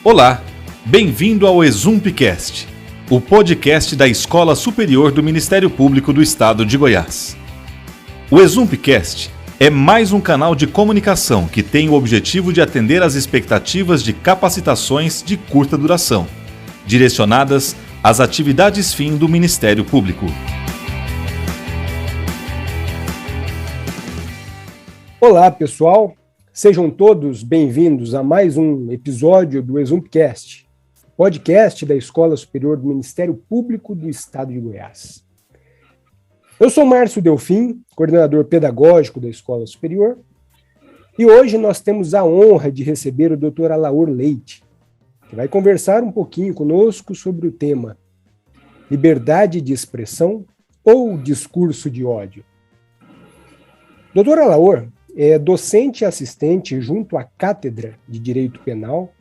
Olá, bem-vindo ao Exumpcast, o podcast da Escola Superior do Ministério Público do Estado de Goiás. O Exumpcast é mais um canal de comunicação que tem o objetivo de atender às expectativas de capacitações de curta duração, direcionadas às atividades fim do Ministério Público. Olá, pessoal. Sejam todos bem-vindos a mais um episódio do Exumpcast, podcast da Escola Superior do Ministério Público do Estado de Goiás. Eu sou Márcio Delfim, coordenador pedagógico da Escola Superior, e hoje nós temos a honra de receber o Dr. Alaor Leite, que vai conversar um pouquinho conosco sobre o tema liberdade de expressão ou discurso de ódio. Dr. Alaor é docente e assistente junto à Cátedra de Direito Penal,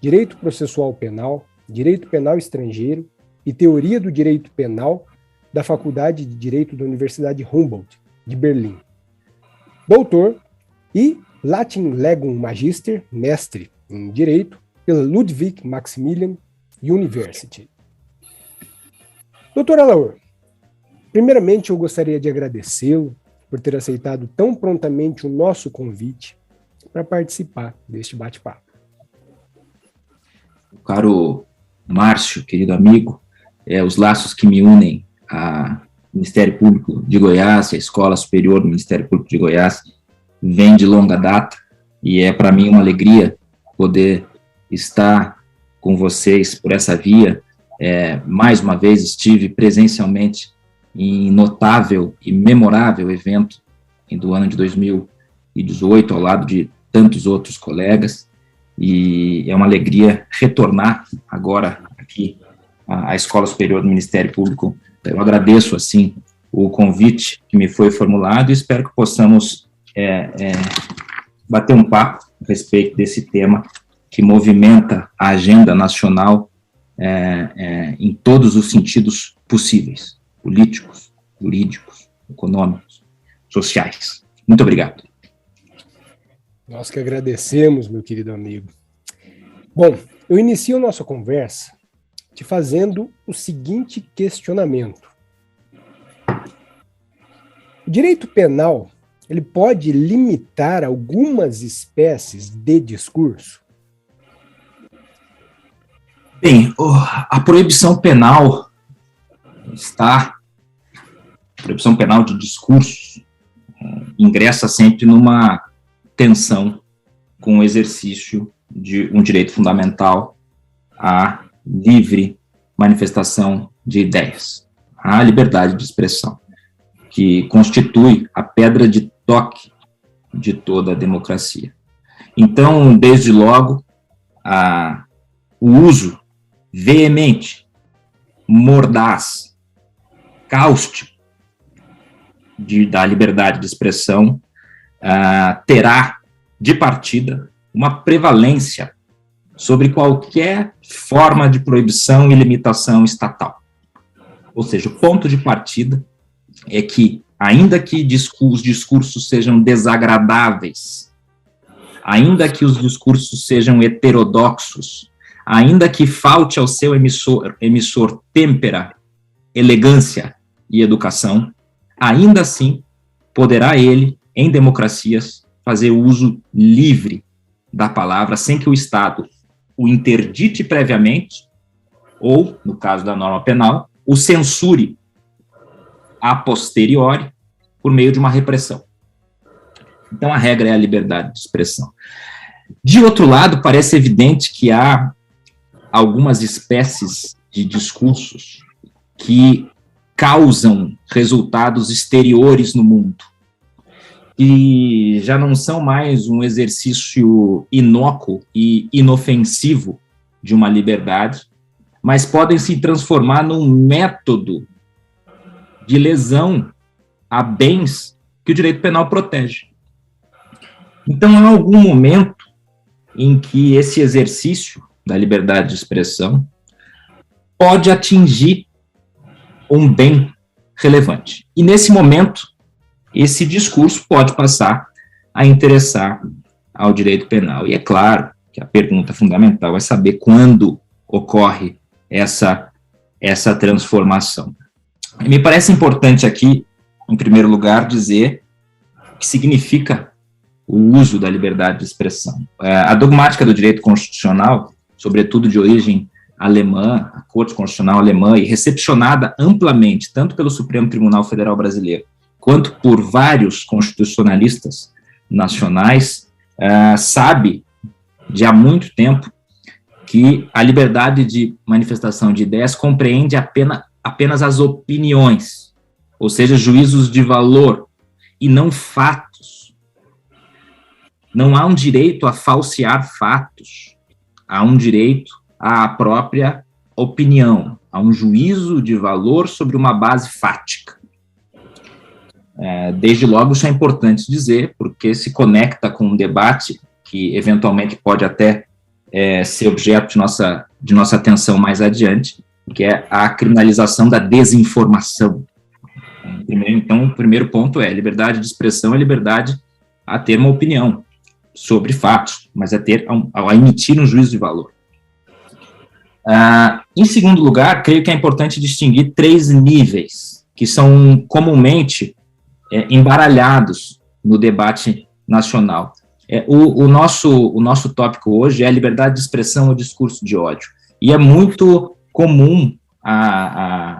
Direito Processual Penal, Direito Penal Estrangeiro e Teoria do Direito Penal da Faculdade de Direito da Universidade Humboldt, de Berlim. Doutor e Latin Legum Magister, mestre em Direito, pela Ludwig Maximilian University. Dr. Alaor, primeiramente eu gostaria de agradecê-lo por ter aceitado tão prontamente o nosso convite para participar deste bate-papo. Caro Márcio, querido amigo, os laços que me unem ao Ministério Público de Goiás, a Escola Superior do Ministério Público de Goiás, vem de longa data, e é para mim uma alegria poder estar com vocês por essa via. Mais uma vez estive presencialmente em notável e memorável evento do ano de 2018, ao lado de tantos outros colegas, e é uma alegria retornar agora aqui à Escola Superior do Ministério Público. Eu agradeço, assim, o convite que me foi formulado e espero que possamos bater um papo a respeito desse tema que movimenta a agenda nacional em todos os sentidos possíveis: políticos, jurídicos, econômicos, sociais. Muito obrigado. Nós que agradecemos, meu querido amigo. Bom, eu inicio a nossa conversa te fazendo o seguinte questionamento. O direito penal, ele pode limitar algumas espécies de discurso? Bem, a proibição penal proibição penal de discursos ingressa sempre numa tensão com o exercício de um direito fundamental à livre manifestação de ideias, à liberdade de expressão, que constitui a pedra de toque de toda a democracia. Então, desde logo, o uso veemente, mordaz, cáustico da liberdade de expressão terá, de partida, uma prevalência sobre qualquer forma de proibição e limitação estatal. Ou seja, o ponto de partida é que, ainda que os discursos sejam desagradáveis, ainda que os discursos sejam heterodoxos, ainda que falte ao seu emissor têmpera, elegância e educação, ainda assim poderá ele, em democracias, fazer uso livre da palavra, sem que o Estado o interdite previamente, ou, no caso da norma penal, o censure a posteriori por meio de uma repressão. Então, a regra é a liberdade de expressão. De outro lado, parece evidente que há algumas espécies de discursos que causam resultados exteriores no mundo, e já não são mais um exercício inócuo e inofensivo de uma liberdade, mas podem se transformar num método de lesão a bens que o direito penal protege. Então, há algum momento em que esse exercício da liberdade de expressão pode atingir um bem relevante. E, nesse momento, esse discurso pode passar a interessar ao direito penal. E é claro que a pergunta fundamental é saber quando ocorre essa transformação. E me parece importante aqui, em primeiro lugar, dizer o que significa o uso da liberdade de expressão. A dogmática do direito constitucional, sobretudo de origem alemã, a Corte Constitucional Alemã, e recepcionada amplamente, tanto pelo Supremo Tribunal Federal Brasileiro, quanto por vários constitucionalistas nacionais, sabe, de há muito tempo, que a liberdade de manifestação de ideias compreende apenas as opiniões, ou seja, juízos de valor, e não fatos. Não há um direito a falsear fatos, há um direito à própria opinião, a um juízo de valor sobre uma base fática. Desde logo, isso é importante dizer, porque se conecta com um debate que, eventualmente, pode até ser objeto de nossa atenção mais adiante, que é a criminalização da desinformação. Então, o primeiro ponto é: liberdade de expressão é liberdade a ter uma opinião sobre fatos, mas a emitir um juízo de valor. Em segundo lugar, creio que é importante distinguir 3 níveis, que são comumente embaralhados no debate nacional. O nosso tópico hoje é a liberdade de expressão ou discurso de ódio, e é muito comum,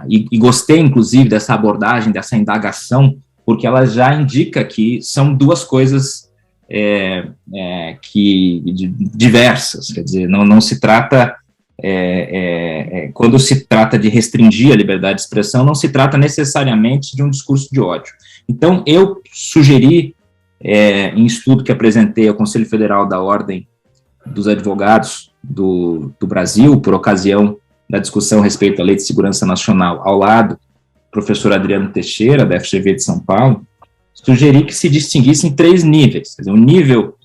e gostei, inclusive, dessa abordagem, dessa indagação, porque ela já indica que são duas coisas diversas, quer dizer, não se trata, quando se trata de restringir a liberdade de expressão, não se trata necessariamente de um discurso de ódio. Então, eu sugeri, em estudo que apresentei ao Conselho Federal da Ordem dos Advogados do Brasil, por ocasião da discussão a respeito da Lei de Segurança Nacional, ao lado do professor Adriano Teixeira, da FGV de São Paulo, sugeri que se distinguissem 3 níveis, quer dizer, o nível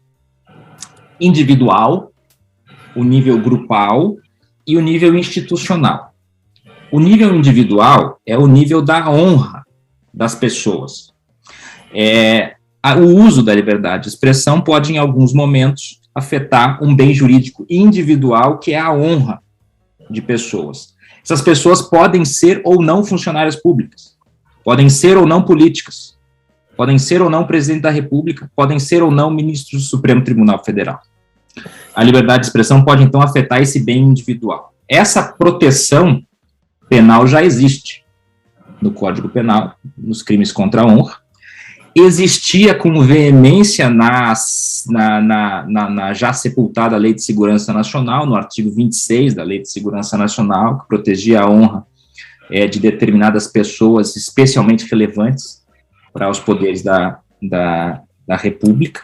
individual, o nível grupal e o nível institucional. O nível individual é o nível da honra das pessoas. O uso da liberdade de expressão pode, em alguns momentos, afetar um bem jurídico individual, que é a honra de pessoas. Essas pessoas podem ser ou não funcionárias públicas, podem ser ou não políticas, podem ser ou não presidente da República, podem ser ou não ministros do Supremo Tribunal Federal. A liberdade de expressão pode, então, afetar esse bem individual. Essa proteção penal já existe no Código Penal, nos crimes contra a honra. Existia com veemência na já sepultada Lei de Segurança Nacional, no artigo 26 da Lei de Segurança Nacional, que protegia a honra de determinadas pessoas, especialmente relevantes para os poderes da República.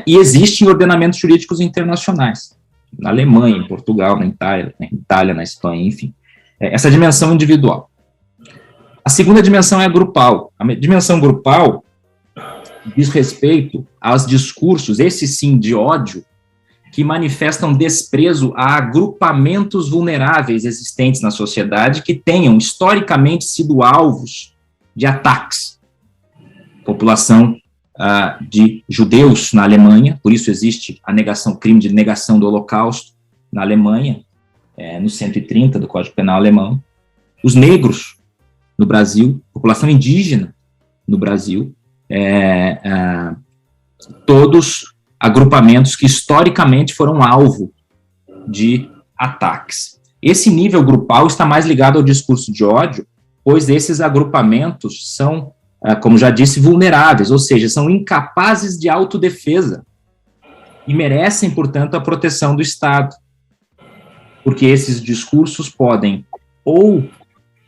E existem ordenamentos jurídicos internacionais, na Alemanha, em Portugal, na Itália, na Espanha, enfim. Essa dimensão individual. A segunda dimensão é a grupal. A dimensão grupal diz respeito aos discursos, esse sim, de ódio, que manifestam desprezo a agrupamentos vulneráveis existentes na sociedade que tenham, historicamente, sido alvos de ataques. População de judeus na Alemanha, por isso existe o crime de negação do Holocausto na Alemanha, no 130 do Código Penal alemão. Os negros no Brasil, população indígena no Brasil, todos agrupamentos que historicamente foram alvo de ataques. Esse nível grupal está mais ligado ao discurso de ódio, pois esses agrupamentos são, como já disse, vulneráveis, ou seja, são incapazes de autodefesa e merecem, portanto, a proteção do Estado, porque esses discursos podem ou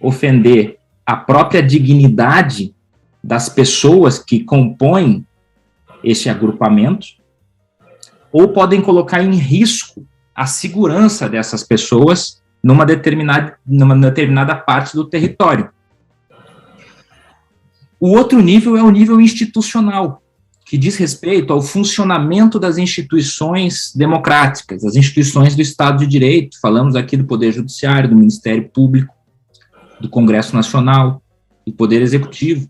ofender a própria dignidade das pessoas que compõem este agrupamento, ou podem colocar em risco a segurança dessas pessoas numa determinada parte do território. O outro nível é o nível institucional, que diz respeito ao funcionamento das instituições democráticas, das instituições do Estado de Direito. Falamos aqui do Poder Judiciário, do Ministério Público, do Congresso Nacional, do Poder Executivo.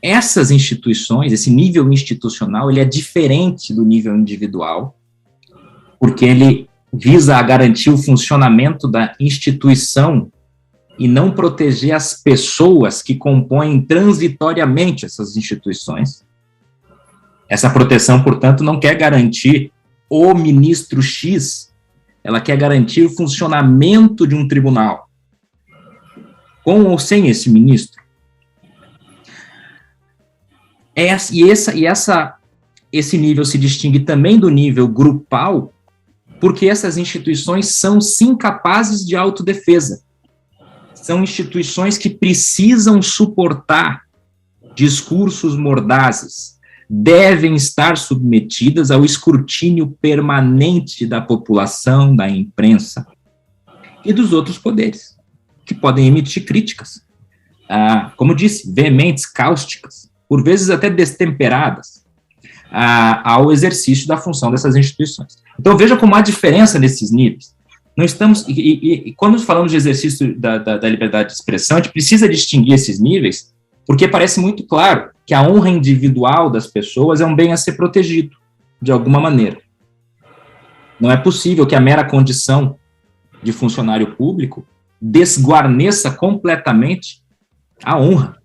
essas instituições, esse nível institucional, ele é diferente do nível individual, porque ele visa a garantir o funcionamento da instituição e não proteger as pessoas que compõem transitoriamente essas instituições. Essa proteção, portanto, não quer garantir o ministro X, ela quer garantir o funcionamento de um tribunal, com ou sem esse ministro. Esse nível se distingue também do nível grupal, porque essas instituições são, sim, capazes de autodefesa. São instituições que precisam suportar discursos mordazes, devem estar submetidas ao escrutínio permanente da população, da imprensa e dos outros poderes, que podem emitir críticas, como disse, veementes, cáusticas, por vezes até destemperadas, ao exercício da função dessas instituições. Então, veja como há diferença nesses níveis. Não estamos, e quando falamos de exercício da liberdade de expressão, a gente precisa distinguir esses níveis, porque parece muito claro que a honra individual das pessoas é um bem a ser protegido, de alguma maneira. Não é possível que a mera condição de funcionário público desguarneça completamente a honra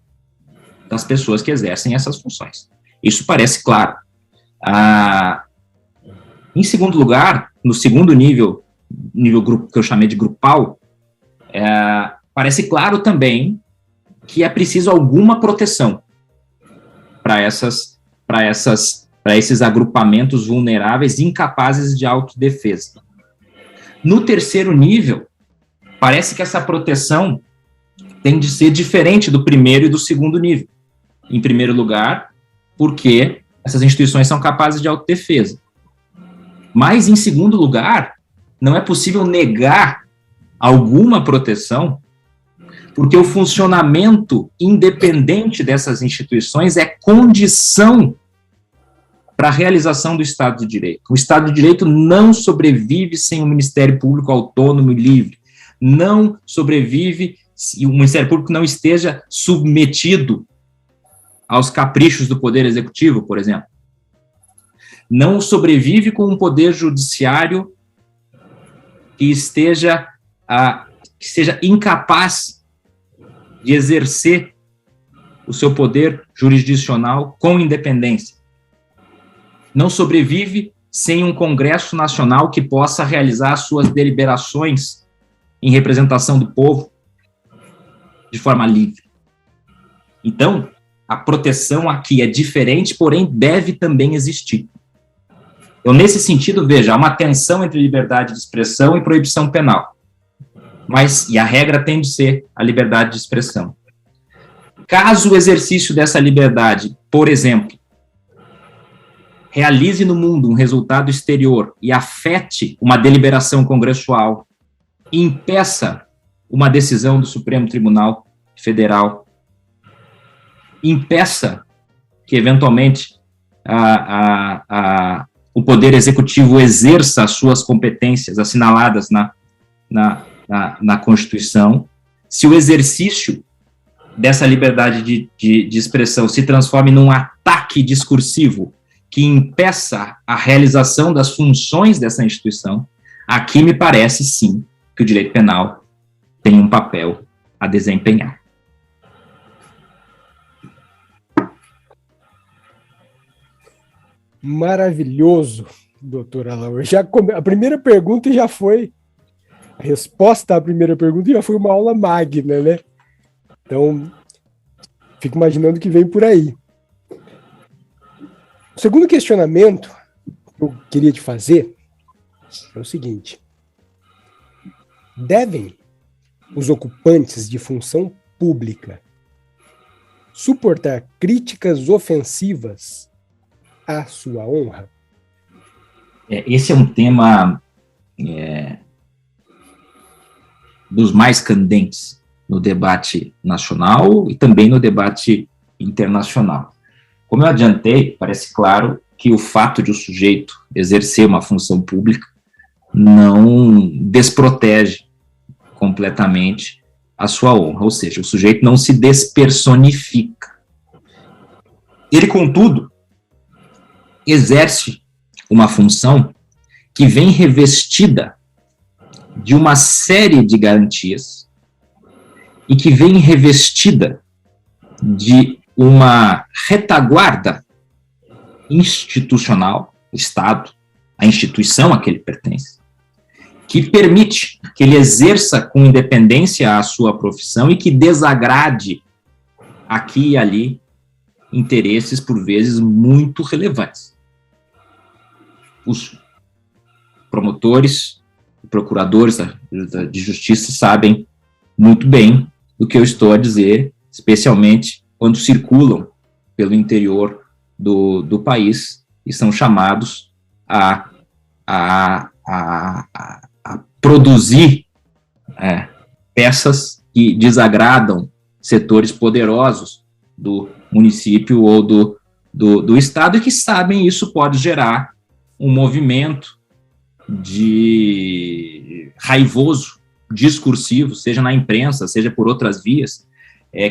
das pessoas que exercem essas funções. Isso parece claro. Em segundo lugar, no segundo nível que eu chamei de grupal, parece claro também que é preciso alguma proteção para esses agrupamentos vulneráveis incapazes de autodefesa. No terceiro nível, parece que essa proteção tem de ser diferente do primeiro e do segundo nível. Em primeiro lugar, porque essas instituições são capazes de autodefesa. Mas, em segundo lugar, não é possível negar alguma proteção, porque o funcionamento independente dessas instituições é condição para a realização do Estado de Direito. O Estado de Direito não sobrevive sem um Ministério Público autônomo e livre. Não sobrevive se o Ministério Público não esteja submetido aos caprichos do Poder Executivo, por exemplo. Não sobrevive com um Poder Judiciário que seja incapaz de exercer o seu poder jurisdicional com independência. Não sobrevive sem um Congresso Nacional que possa realizar suas deliberações em representação do povo de forma livre. Então, a proteção aqui é diferente, porém deve também existir. Então, nesse sentido, veja, há uma tensão entre liberdade de expressão e proibição penal. E a regra tem de ser a liberdade de expressão. Caso o exercício dessa liberdade, por exemplo, realize no mundo um resultado exterior e afete uma deliberação congressual, impeça uma decisão do Supremo Tribunal Federal, impeça que, eventualmente, o Poder Executivo exerça as suas competências assinaladas na Constituição, se o exercício dessa liberdade de expressão se transforme num ataque discursivo que impeça a realização das funções dessa instituição, aqui me parece, sim, que o direito penal tem um papel a desempenhar. Maravilhoso, doutora Laura. A primeira pergunta já foi, a resposta à primeira pergunta já foi uma aula magna, né? Então, fico imaginando que vem por aí. O segundo questionamento que eu queria te fazer é o seguinte: devem os ocupantes de função pública suportar críticas ofensivas à sua honra? Esse é um tema dos mais candentes no debate nacional e também no debate internacional. Como eu adiantei, parece claro que o fato de o sujeito exercer uma função pública não desprotege completamente a sua honra, ou seja, o sujeito não se despersonifica. Ele, contudo, exerce uma função que vem revestida de uma série de garantias e que vem revestida de uma retaguarda institucional, o Estado, a instituição a que ele pertence, que permite que ele exerça com independência a sua profissão e que desagrade aqui e ali interesses, por vezes, muito relevantes. Os promotores, procuradores de justiça sabem muito bem do que eu estou a dizer, especialmente quando circulam pelo interior do país e são chamados a produzir peças que desagradam setores poderosos do município ou do estado e que sabem isso pode gerar um movimento de raivoso, discursivo, seja na imprensa, seja por outras vias,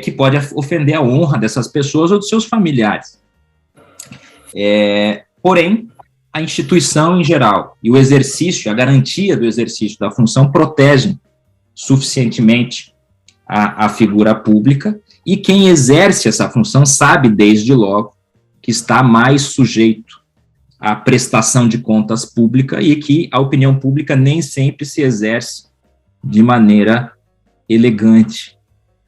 que pode ofender a honra dessas pessoas ou dos seus familiares. Porém, a instituição em geral e o exercício, a garantia do exercício da função protegem suficientemente a figura pública, e quem exerce essa função sabe desde logo que está mais sujeito à prestação de contas pública e que a opinião pública nem sempre se exerce de maneira elegante.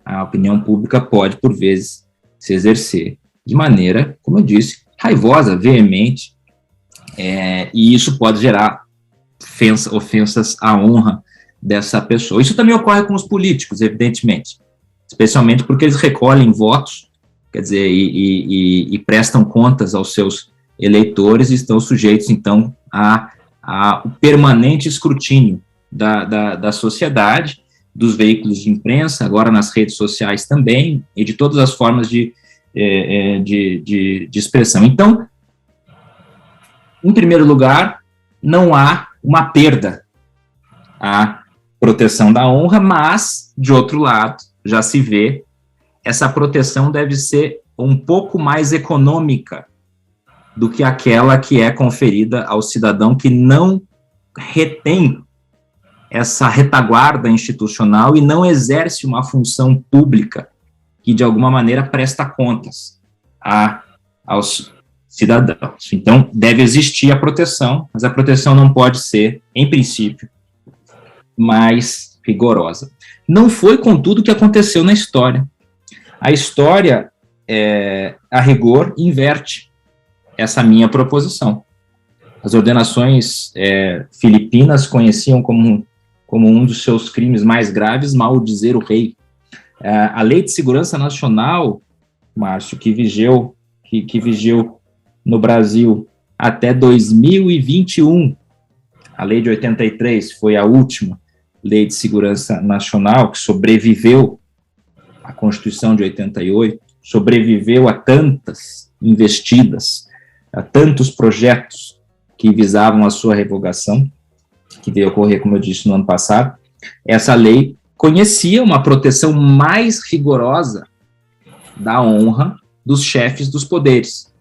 A opinião pública pode, por vezes, se exercer de maneira, como eu disse, raivosa, veemente, e isso pode gerar ofensas à honra dessa pessoa. Isso também ocorre com os políticos, evidentemente, especialmente porque eles recolhem votos, quer dizer, e prestam contas aos seus eleitores e estão sujeitos, então, a permanente escrutínio da sociedade, dos veículos de imprensa, agora nas redes sociais também, e de todas as formas de expressão. Então, em primeiro lugar, não há uma perda à proteção da honra, mas, de outro lado, já se vê, essa proteção deve ser um pouco mais econômica do que aquela que é conferida ao cidadão que não retém essa retaguarda institucional e não exerce uma função pública que, de alguma maneira, presta contas aos cidadãos. Então, deve existir a proteção, mas a proteção não pode ser, em princípio, mais rigorosa. Não foi, contudo, o que aconteceu na história. A história, a rigor, inverte essa minha proposição. As ordenações filipinas conheciam como um dos seus crimes mais graves maldizer o rei. A Lei de Segurança Nacional, Márcio, que vigiu no Brasil até 2021, a Lei de 83 foi a última Lei de Segurança Nacional que sobreviveu à Constituição de 88, sobreviveu a tantas investidas, a tantos projetos que visavam a sua revogação, que veio ocorrer, como eu disse, no ano passado. Essa lei conhecia uma proteção mais rigorosa da honra dos chefes dos poderes.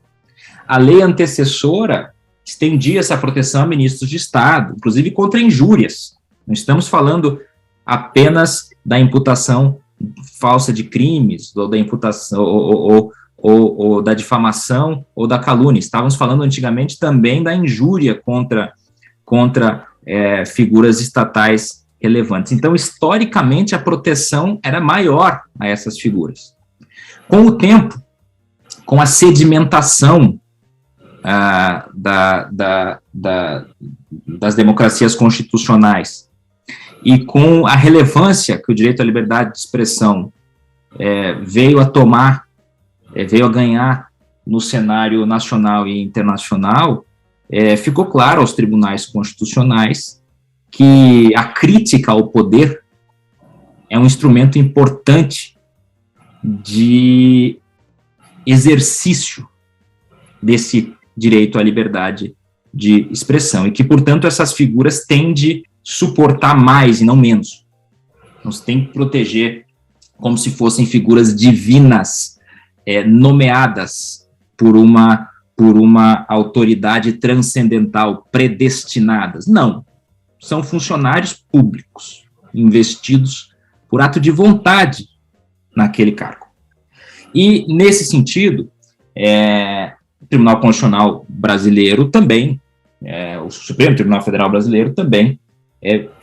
A lei antecessora estendia essa proteção a ministros de Estado, inclusive contra injúrias. Não estamos falando apenas da imputação falsa de crimes, ou da imputação, ou da difamação, ou da calúnia. Estávamos falando antigamente também da injúria contra figuras estatais relevantes. Então, historicamente, a proteção era maior a essas figuras. Com o tempo, com a sedimentação das democracias constitucionais e com a relevância que o direito à liberdade de expressão veio a ganhar no cenário nacional e internacional, ficou claro aos tribunais constitucionais que a crítica ao poder é um instrumento importante de exercício desse direito à liberdade de expressão, e que, portanto, essas figuras têm de suportar mais e não menos. Não se tem que proteger como se fossem figuras divinas, nomeadas por uma autoridade transcendental predestinadas. Não. São funcionários públicos, investidos por ato de vontade naquele cargo. E, nesse sentido, o Tribunal Constitucional brasileiro também, o Supremo Tribunal Federal brasileiro também,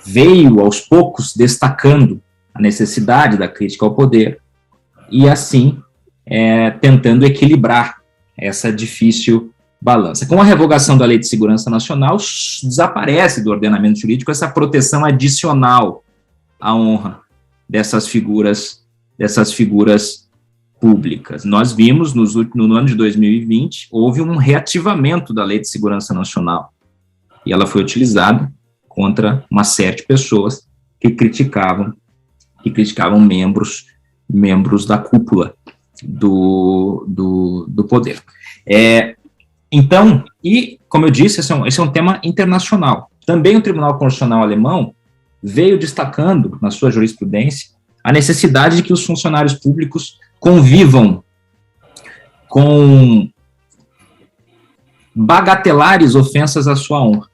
veio, aos poucos, destacando a necessidade da crítica ao poder e, assim, tentando equilibrar essa difícil balança. Com a revogação da Lei de Segurança Nacional, desaparece do ordenamento jurídico essa proteção adicional à honra dessas figuras públicas. Nós vimos, no ano de 2020, houve um reativamento da Lei de Segurança Nacional, e ela foi utilizada contra uma série de pessoas que criticavam membros da cúpula do poder. Então, e, como eu disse, esse é um tema internacional. Também o Tribunal Constitucional alemão veio destacando, na sua jurisprudência, a necessidade de que os funcionários públicos convivam com bagatelares ofensas à sua honra.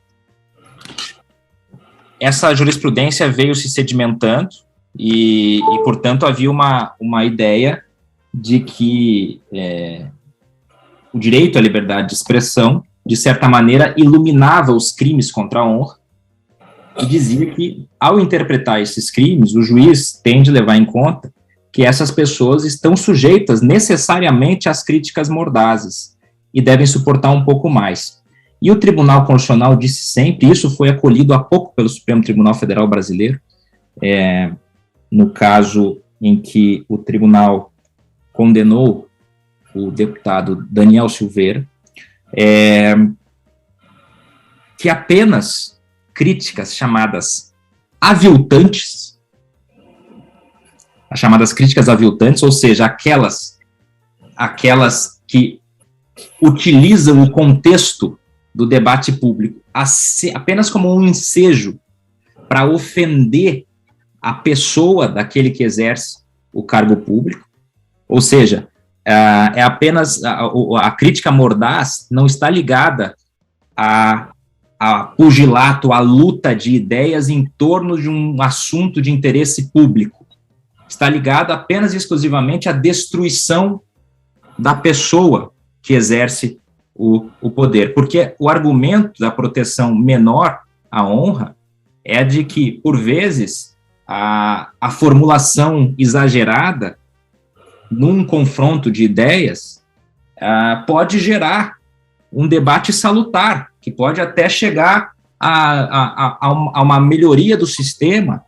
Essa jurisprudência veio se sedimentando e portanto, havia uma ideia de que o direito à liberdade de expressão, de certa maneira, iluminava os crimes contra a honra e dizia que, ao interpretar esses crimes, o juiz tem de levar em conta que essas pessoas estão sujeitas necessariamente às críticas mordazes e devem suportar um pouco mais. E o Tribunal Constitucional disse sempre, isso foi acolhido há pouco pelo Supremo Tribunal Federal Brasileiro, no caso em que o tribunal condenou o deputado Daniel Silveira, que apenas críticas chamadas aviltantes, as chamadas críticas aviltantes, ou seja, aquelas que utilizam o contexto do debate público apenas como um ensejo para ofender a pessoa daquele que exerce o cargo público, ou seja, apenas a crítica mordaz não está ligada a pugilato, a luta de ideias em torno de um assunto de interesse público. Está ligada apenas e exclusivamente à destruição da pessoa que exerce o poder, porque o argumento da proteção menor à honra é de que, por vezes, a formulação exagerada num confronto de ideias pode gerar um debate salutar, que pode até chegar a uma melhoria do sistema,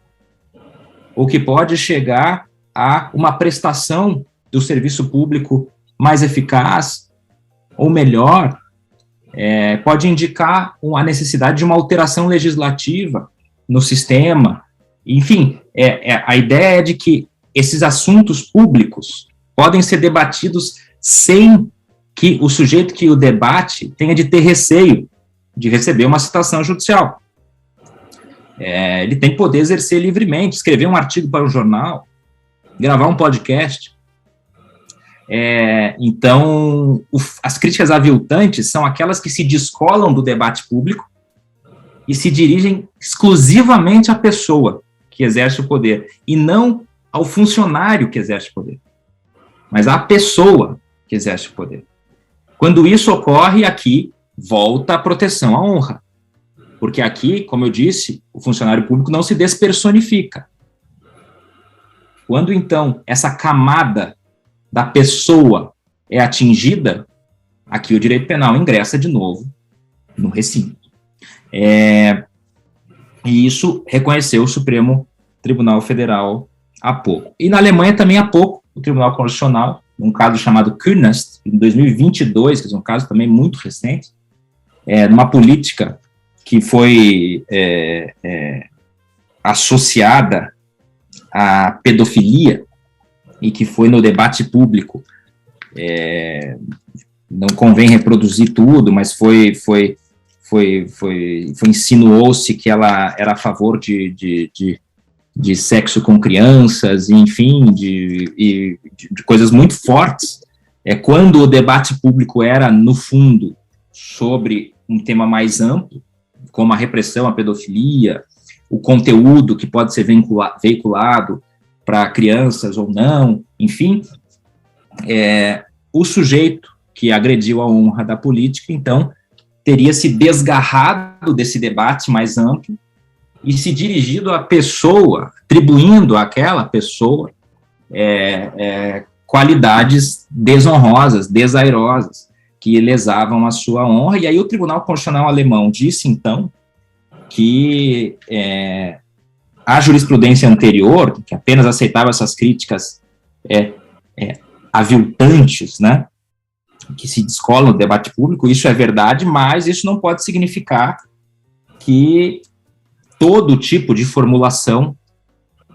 ou que pode chegar a uma prestação do serviço público mais eficaz ou melhor, pode indicar a necessidade de uma alteração legislativa no sistema. Enfim, a ideia é de que esses assuntos públicos podem ser debatidos sem que o sujeito que o debate tenha de ter receio de receber uma citação judicial. Ele tem que poder exercer livremente, escrever um artigo para um jornal, gravar um podcast. Então, as críticas aviltantes são aquelas que se descolam do debate público e se dirigem exclusivamente à pessoa que exerce o poder, e não ao funcionário que exerce o poder, mas à pessoa que exerce o poder. Quando isso ocorre, aqui volta a proteção à honra, porque aqui, como eu disse, o funcionário público não se despersonifica. Quando, então, essa camada da pessoa é atingida, aqui o direito penal ingressa de novo no recinto. E isso reconheceu o Supremo Tribunal Federal há pouco. E na Alemanha também há pouco, o Tribunal Constitucional, num caso chamado Künast, em 2022, que é um caso também muito recente, numa política que foi associada à pedofilia e que foi no debate público, não convém reproduzir tudo, mas insinuou-se que ela era a favor de sexo com crianças, enfim, de coisas muito fortes, quando o debate público era, no fundo, sobre um tema mais amplo, como a repressão à pedofilia, o conteúdo que pode ser veiculado para crianças ou não, enfim, o sujeito que agrediu a honra da política, então, teria se desgarrado desse debate mais amplo e se dirigido à pessoa, atribuindo àquela pessoa qualidades desonrosas, desairosas, que lesavam a sua honra. E aí o Tribunal Constitucional alemão disse, então, que a jurisprudência anterior, que apenas aceitava essas críticas aviltantes, né, que se descolam no debate público, isso é verdade, mas isso não pode significar que todo tipo de formulação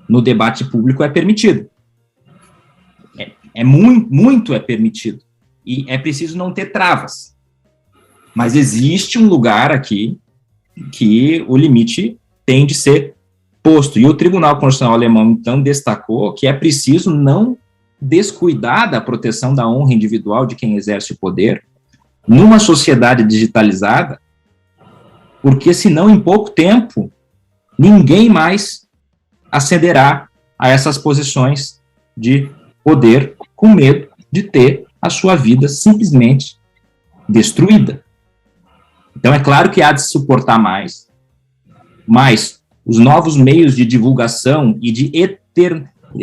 no debate público é permitido. Muito é permitido. E é preciso não ter travas. Mas existe um lugar aqui que o limite tem de ser posto. E o Tribunal Constitucional Alemão, então, destacou que é preciso não descuidar da proteção da honra individual de quem exerce o poder numa sociedade digitalizada, porque senão, em pouco tempo, ninguém mais acederá a essas posições de poder com medo de ter a sua vida simplesmente destruída. Então, é claro que há de se suportar mais, mas os novos meios de divulgação e de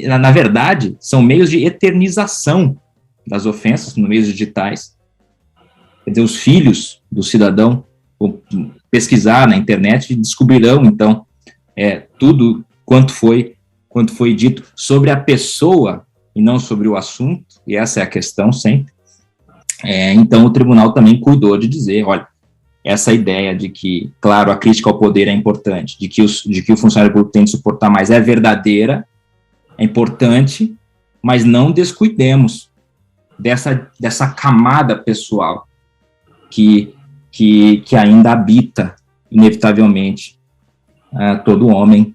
na verdade, são meios de eternização das ofensas nos meios digitais. Quer dizer, os filhos do cidadão vão pesquisar na internet e descobrirão, então, tudo quanto foi dito sobre a pessoa e não sobre o assunto, e essa é a questão sempre. Então, o tribunal também cuidou de dizer, olha, essa ideia de que, claro, a crítica ao poder é importante, de que o funcionário público tem de suportar mais é verdadeira, é importante, mas não descuidemos dessa camada pessoal que ainda habita, inevitavelmente, todo homem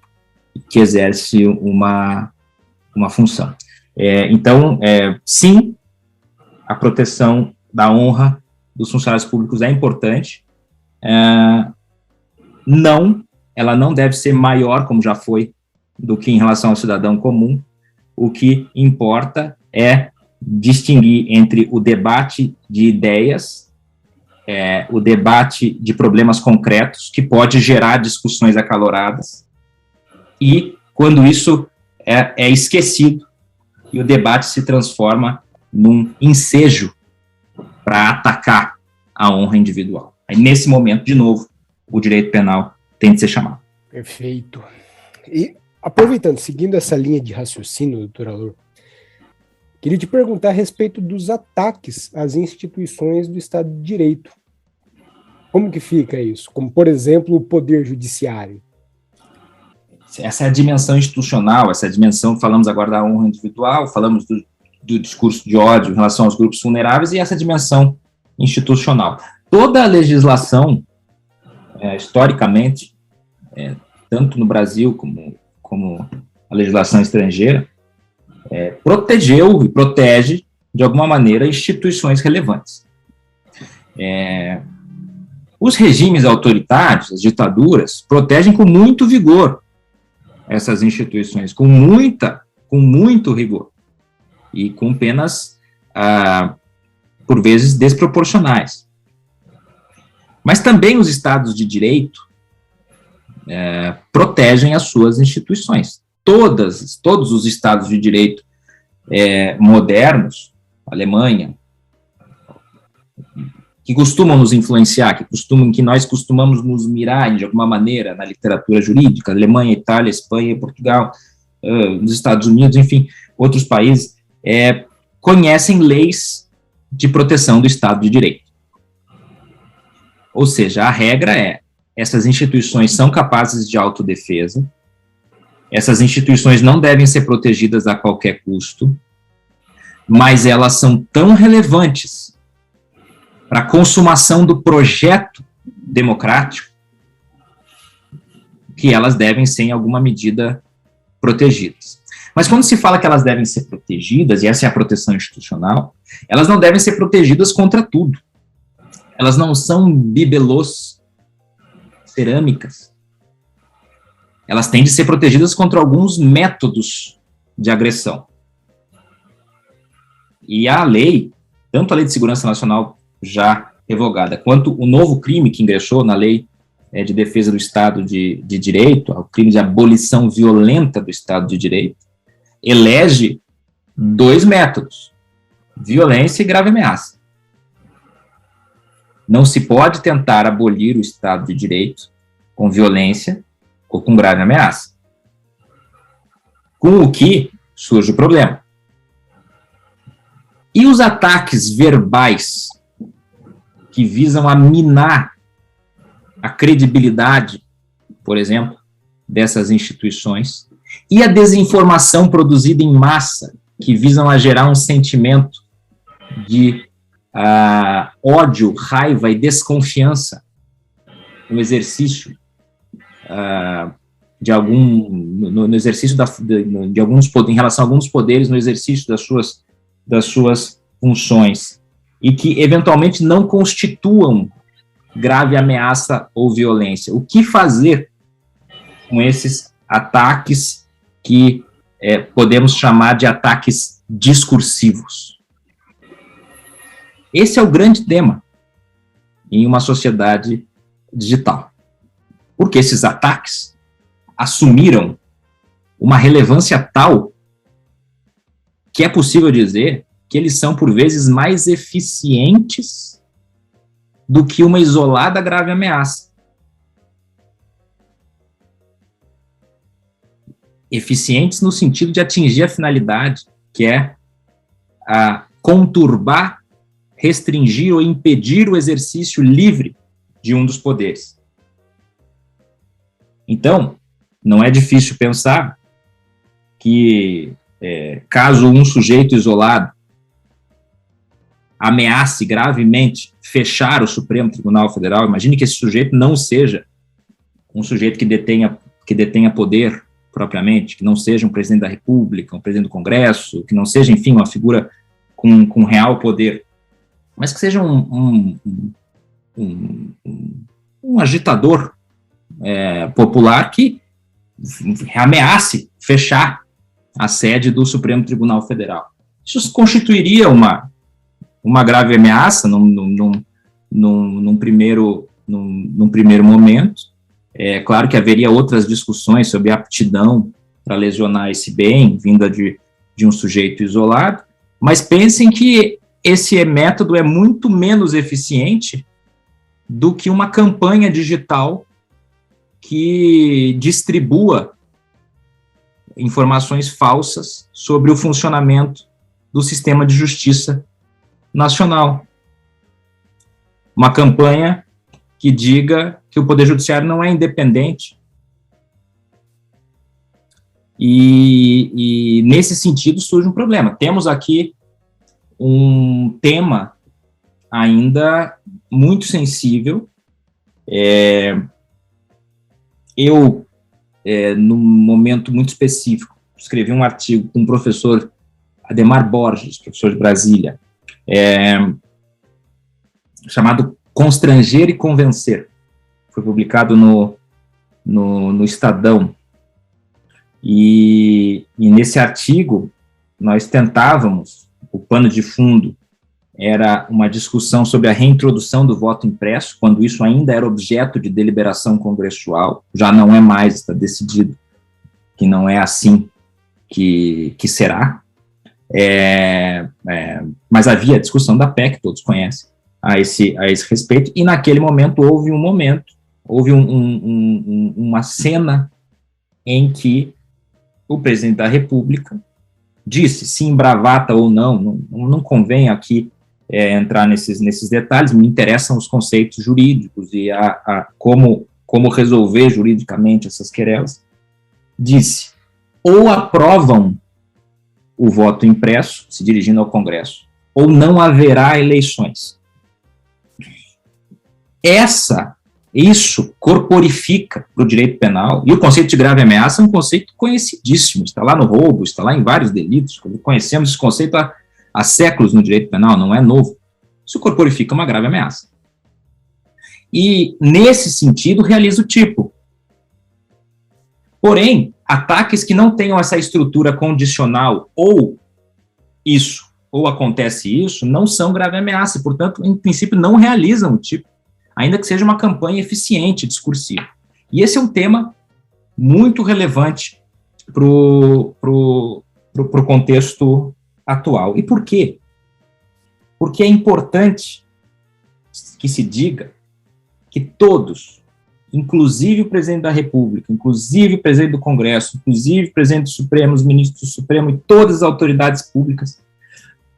que exerce uma função. Então, sim, a proteção da honra dos funcionários públicos é importante. Ela não deve ser maior, como já foi, do que em relação ao cidadão comum. O que importa é distinguir entre o debate de ideias, o debate de problemas concretos, que pode gerar discussões acaloradas, e quando isso é esquecido, e o debate se transforma num ensejo para atacar a honra individual. Aí, nesse momento, de novo, o direito penal tem de ser chamado. Perfeito. E, aproveitando, seguindo essa linha de raciocínio, doutor Alor, queria te perguntar a respeito dos ataques às instituições do Estado de Direito. Como que fica isso? Como, por exemplo, o Poder Judiciário. Essa é a dimensão institucional, essa é a dimensão, falamos agora da honra individual, falamos do discurso de ódio em relação aos grupos vulneráveis, e essa dimensão institucional. Toda a legislação, historicamente, tanto no Brasil como a legislação estrangeira, protegeu e protege, de alguma maneira, instituições relevantes. Os regimes autoritários, as ditaduras, protegem com muito vigor essas instituições, com muito rigor, e com penas, por vezes, desproporcionais. Mas também os estados de direito protegem as suas instituições. Todos os estados de direito modernos, Alemanha, que costumam nos influenciar, que nós costumamos nos mirar de alguma maneira na literatura jurídica, Alemanha, Itália, Espanha, Portugal, nos Estados Unidos, enfim, outros países, conhecem leis de proteção do Estado de Direito. Ou seja, a regra essas instituições são capazes de autodefesa, essas instituições não devem ser protegidas a qualquer custo, mas elas são tão relevantes para a consumação do projeto democrático que elas devem ser, em alguma medida, protegidas. Mas quando se fala que elas devem ser protegidas, e essa é a proteção institucional, Elas não devem ser protegidas contra tudo. Elas não são bibelôs, cerâmicas. Elas têm de ser protegidas contra alguns métodos de agressão. E a lei, tanto a Lei de Segurança Nacional já revogada, quanto o novo crime que ingressou na Lei de Defesa do Estado de Direito, o crime de abolição violenta do Estado de Direito, elege 2 métodos: violência e grave ameaça. Não se pode tentar abolir o Estado de Direito com violência ou com grave ameaça. Com o que surge o problema. E os ataques verbais que visam a minar a credibilidade, por exemplo, dessas instituições, e a desinformação produzida em massa, que visam a gerar um sentimento de ódio, raiva e desconfiança no exercício de exercício de alguns poderes, em relação a alguns poderes no exercício das suas funções, e que eventualmente não constituam grave ameaça ou violência. O que fazer com esses ataques que podemos chamar de ataques discursivos? Esse é o grande tema em uma sociedade digital. Porque esses ataques assumiram uma relevância tal que é possível dizer que eles são, por vezes, mais eficientes do que uma isolada grave ameaça. Eficientes no sentido de atingir a finalidade, que é conturbar, restringir ou impedir o exercício livre de um dos poderes. Então, não é difícil pensar que, caso um sujeito isolado ameace gravemente fechar o Supremo Tribunal Federal, imagine que esse sujeito não seja um sujeito que detenha poder propriamente, que não seja um presidente da República, um presidente do Congresso, que não seja, enfim, uma figura com real poder, mas que seja um agitador popular que ameace fechar a sede do Supremo Tribunal Federal. Isso constituiria uma grave ameaça num primeiro momento. É claro que haveria outras discussões sobre a aptidão para lesionar esse bem, vinda de um sujeito isolado, mas pensem que esse método é muito menos eficiente do que uma campanha digital que distribua informações falsas sobre o funcionamento do sistema de justiça nacional. Uma campanha que diga que o Poder Judiciário não é independente. E nesse sentido surge um problema. Temos aqui um tema ainda muito sensível. Eu, num momento muito específico, escrevi um artigo com o professor Ademar Borges, professor de Brasília, chamado Constranger e Convencer. Foi publicado no Estadão. E nesse artigo, nós tentávamos, o pano de fundo era uma discussão sobre a reintrodução do voto impresso, quando isso ainda era objeto de deliberação congressual, já não é mais, está decidido que não é assim que será. Mas havia a discussão da PEC, todos conhecem, a esse respeito, e naquele momento houve uma cena em que o presidente da República disse, se em bravata ou não convém aqui entrar nesses detalhes, me interessam os conceitos jurídicos e como resolver juridicamente essas querelas, disse, ou aprovam o voto impresso, se dirigindo ao Congresso, ou não haverá eleições. Isso corporifica para o direito penal, e o conceito de grave ameaça é um conceito conhecidíssimo, está lá no roubo, está lá em vários delitos, conhecemos esse conceito há séculos no direito penal, não é novo, isso corporifica uma grave ameaça. E, nesse sentido, realiza o tipo. Porém, ataques que não tenham essa estrutura condicional, ou acontece isso, não são grave ameaça, e, portanto, em princípio, não realizam o tipo, ainda que seja uma campanha eficiente, discursiva. E esse é um tema muito relevante para o contexto atual. E por quê? Porque é importante que se diga que todos, inclusive o presidente da República, inclusive o presidente do Congresso, inclusive o presidente do Supremo, os ministros do Supremo e todas as autoridades públicas,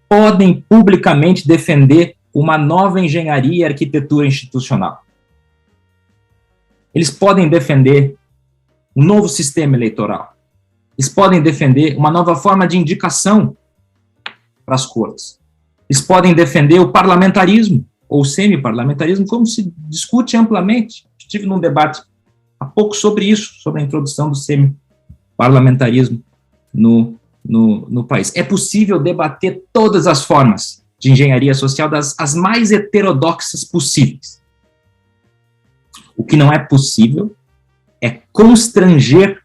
podem publicamente defender uma nova engenharia e arquitetura institucional. Eles podem defender um novo sistema eleitoral. Eles podem defender uma nova forma de indicação para as cortes. Eles podem defender o parlamentarismo, ou semi-parlamentarismo, como se discute amplamente. Estive num debate há pouco sobre isso, sobre a introdução do semi-parlamentarismo no país. É possível debater todas as formas de engenharia social, as mais heterodoxas possíveis. O que não é possível é constranger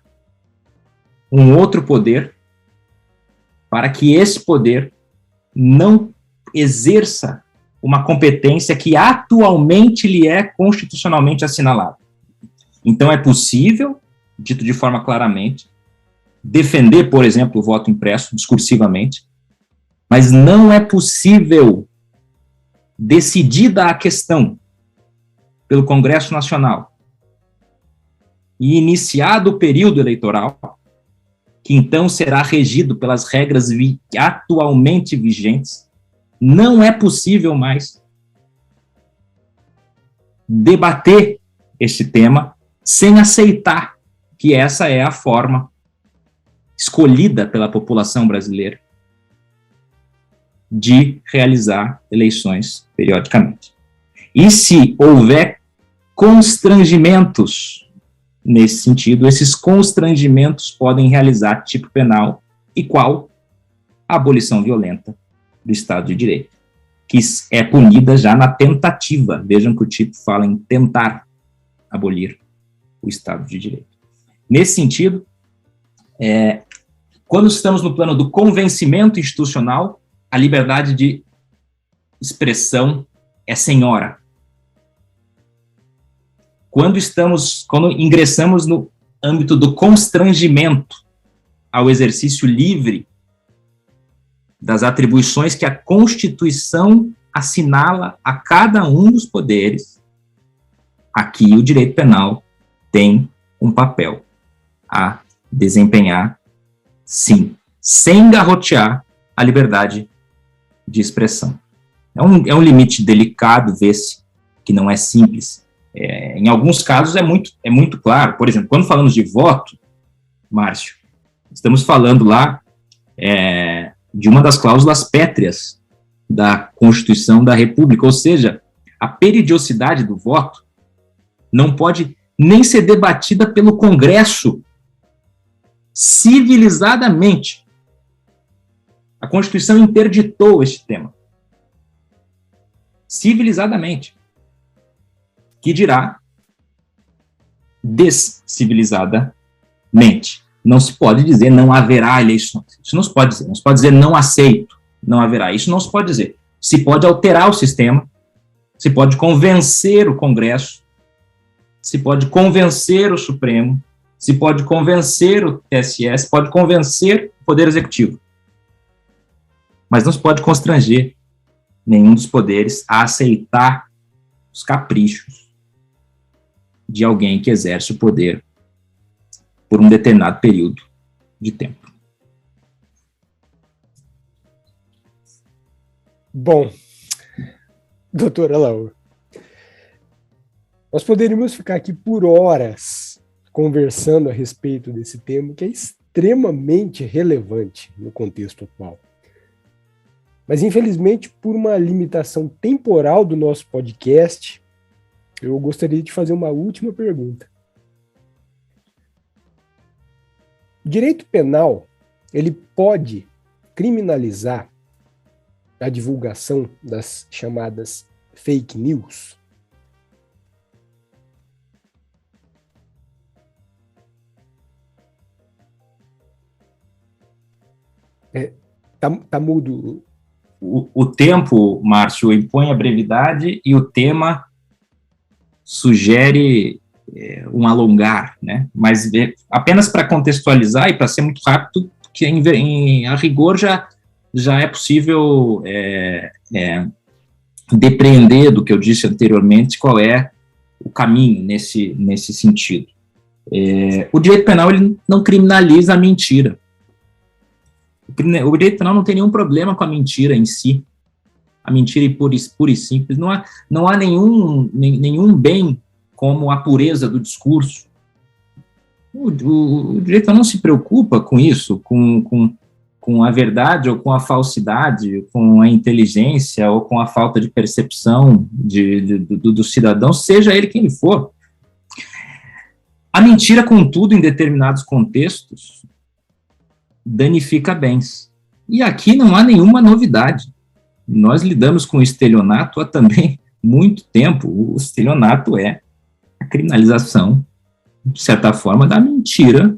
um outro poder para que esse poder não exerça uma competência que atualmente lhe é constitucionalmente assinalada. Então é possível, dito de forma claramente, defender, por exemplo, o voto impresso discursivamente, mas não é possível, decidida a questão pelo Congresso Nacional e iniciado o período eleitoral, que então será regido pelas regras atualmente vigentes, não é possível mais debater este tema sem aceitar que essa é a forma escolhida pela população brasileira de realizar eleições periodicamente. E se houver constrangimentos nesse sentido, esses constrangimentos podem realizar tipo penal, e qual? A abolição violenta do Estado de Direito, que é punida já na tentativa. Vejam que o tipo fala em tentar abolir o Estado de Direito. Nesse sentido, quando estamos no plano do convencimento institucional, a liberdade de expressão é senhora. Quando ingressamos no âmbito do constrangimento ao exercício livre das atribuições que a Constituição assinala a cada um dos poderes, aqui o direito penal tem um papel a desempenhar, sim, sem garrotear a liberdade de expressão. É um limite delicado, vê-se que não é simples. Em alguns casos é muito claro. Por exemplo, quando falamos de voto, Márcio, estamos falando lá de uma das cláusulas pétreas da Constituição da República, ou seja, a periodicidade do voto não pode nem ser debatida pelo Congresso civilizadamente. A Constituição interditou este tema. Civilizadamente. Que dirá descivilizadamente. Não se pode dizer não haverá eleições. Isso não se pode dizer. Não se pode dizer não aceito, não haverá. Isso não se pode dizer. Se pode alterar o sistema, se pode convencer o Congresso, se pode convencer o Supremo, se pode convencer o TSE, se pode convencer o Poder Executivo. Mas não se pode constranger nenhum dos poderes a aceitar os caprichos de alguém que exerce o poder por um determinado período de tempo. Bom, doutora Laura, nós poderíamos ficar aqui por horas conversando a respeito desse tema, que é extremamente relevante no contexto atual. Mas, infelizmente, por uma limitação temporal do nosso podcast, eu gostaria de fazer uma última pergunta. O direito penal, ele pode criminalizar a divulgação das chamadas fake news? Tá mudo. O tempo, Márcio, impõe a brevidade e o tema sugere um alongar, né? Mas apenas para contextualizar e para ser muito rápido, que a rigor já é possível depreender do que eu disse anteriormente qual é o caminho nesse sentido. O direito penal ele não criminaliza a mentira. O direito penal não tem nenhum problema com a mentira em si. A mentira pura e simples. Não há nenhum bem como a pureza do discurso. O direito penal não se preocupa com isso, com a verdade ou com a falsidade, com a inteligência ou com a falta de percepção do cidadão, seja ele quem ele for. A mentira, contudo, em determinados contextos, danifica bens. E aqui não há nenhuma novidade. Nós lidamos com o estelionato há também muito tempo. O estelionato é a criminalização, de certa forma, da mentira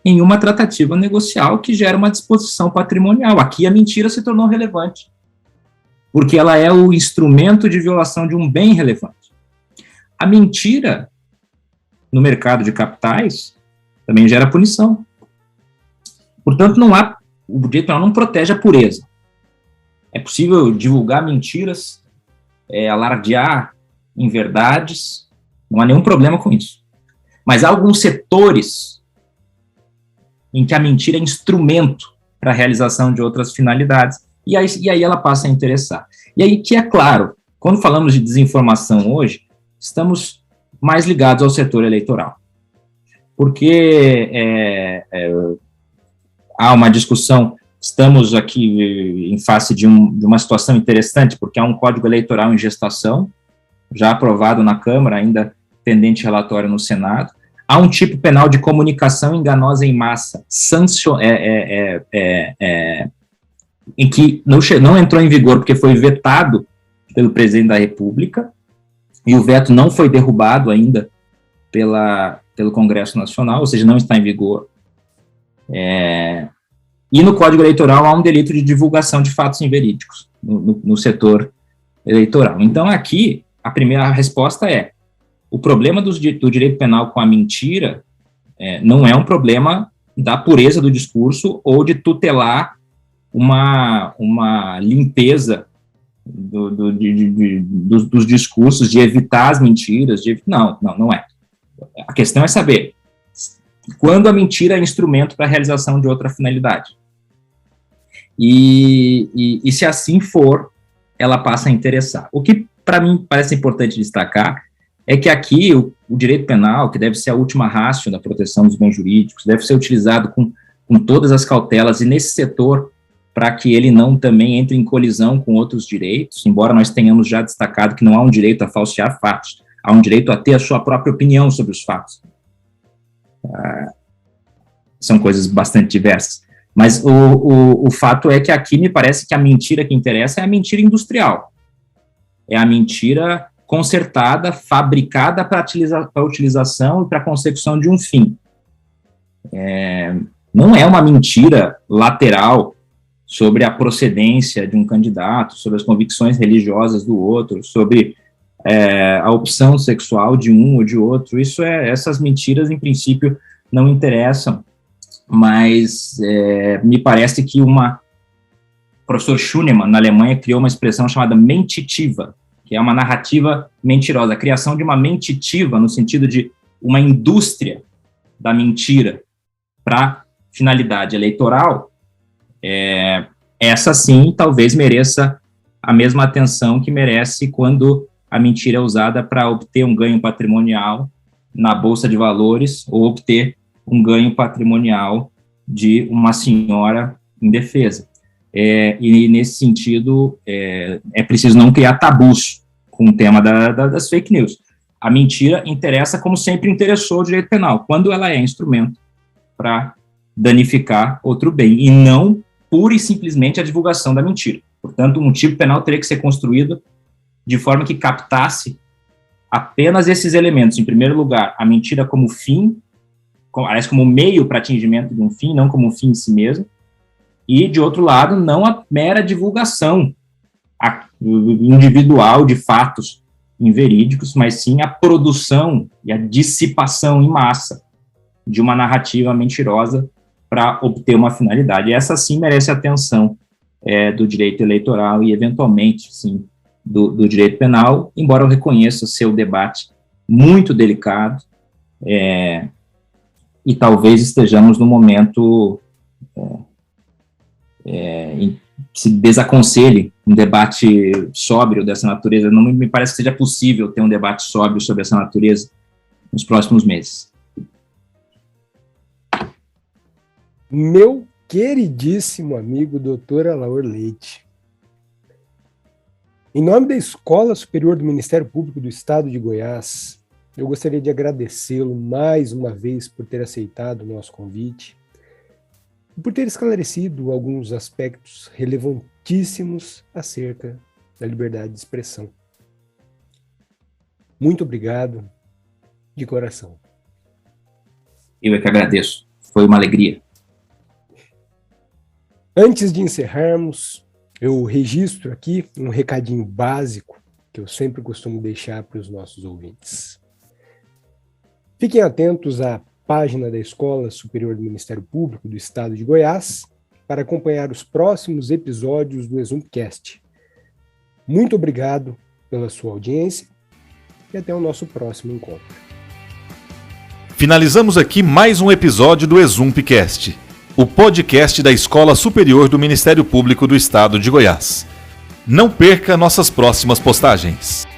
em uma tratativa negocial que gera uma disposição patrimonial. Aqui a mentira se tornou relevante, porque ela é o instrumento de violação de um bem relevante. A mentira, no mercado de capitais, também gera punição. Portanto, o direito penal não protege a pureza. É possível divulgar mentiras, alardear inverdades, não há nenhum problema com isso. Mas há alguns setores em que a mentira é instrumento para a realização de outras finalidades, e aí ela passa a interessar. E aí que é claro, quando falamos de desinformação hoje, estamos mais ligados ao setor eleitoral. Porque há uma discussão, estamos aqui em face de uma situação interessante, porque há um código eleitoral em gestação, já aprovado na Câmara, ainda pendente relatório no Senado. Há um tipo penal de comunicação enganosa em massa, em que não entrou em vigor porque foi vetado pelo presidente da República, e o veto não foi derrubado ainda pelo Congresso Nacional, ou seja, não está em vigor. E no Código Eleitoral há um delito de divulgação de fatos inverídicos no setor eleitoral. Então, aqui, a primeira resposta é: o problema do direito penal com a mentira não é um problema da pureza do discurso ou de tutelar uma limpeza dos discursos, de evitar as mentiras. Não é. A questão é saber quando a mentira é instrumento para a realização de outra finalidade. E se assim for, ela passa a interessar. O que, para mim, parece importante destacar é que aqui o direito penal, que deve ser a última ratio da proteção dos bens jurídicos, deve ser utilizado com todas as cautelas, e nesse setor, para que ele não também entre em colisão com outros direitos, embora nós tenhamos já destacado que não há um direito a falsear fatos, há um direito a ter a sua própria opinião sobre os fatos. São coisas bastante diversas. Mas o fato é que aqui me parece que a mentira que interessa é a mentira industrial. É a mentira consertada, fabricada para a utilização e para a consecução de um fim. Não é uma mentira lateral sobre a procedência de um candidato, sobre as convicções religiosas do outro, sobre a opção sexual de um ou de outro. Essas mentiras, em princípio, não interessam, mas me parece que o professor Schunemann, na Alemanha, criou uma expressão chamada mentitiva, que é uma narrativa mentirosa, a criação de uma mentitiva no sentido de uma indústria da mentira para finalidade eleitoral. Essa sim talvez mereça a mesma atenção que merece quando a mentira é usada para obter um ganho patrimonial na Bolsa de Valores ou obter um ganho patrimonial de uma senhora indefesa. E nesse sentido, é preciso não criar tabus com o tema das fake news. A mentira interessa, como sempre interessou o direito penal, quando ela é instrumento para danificar outro bem, e não pura e simplesmente a divulgação da mentira. Portanto, um tipo penal teria que ser construído de forma que captasse apenas esses elementos. Em primeiro lugar, a mentira como fim, como meio para atingimento de um fim, não como um fim em si mesmo. E, de outro lado, não a mera divulgação individual de fatos inverídicos, mas sim a produção e a dissipação em massa de uma narrativa mentirosa para obter uma finalidade. E essa, sim, merece atenção do direito eleitoral e, eventualmente, sim, do direito penal, embora eu reconheça seu debate muito delicado, e talvez estejamos no momento em que se desaconselhe um debate sóbrio dessa natureza. Não me parece que seja possível ter um debate sóbrio sobre essa natureza nos próximos meses. Meu queridíssimo amigo Dr. Alaor Leite, em nome da Escola Superior do Ministério Público do Estado de Goiás, eu gostaria de agradecê-lo mais uma vez por ter aceitado o nosso convite e por ter esclarecido alguns aspectos relevantíssimos acerca da liberdade de expressão. Muito obrigado, de coração. Eu é que agradeço. Foi uma alegria. Antes de encerrarmos, eu registro aqui um recadinho básico que eu sempre costumo deixar para os nossos ouvintes. Fiquem atentos à página da Escola Superior do Ministério Público do Estado de Goiás para acompanhar os próximos episódios do ExumCast. Muito obrigado pela sua audiência e até o nosso próximo encontro. Finalizamos aqui mais um episódio do ExumCast, o podcast da Escola Superior do Ministério Público do Estado de Goiás. Não perca nossas próximas postagens.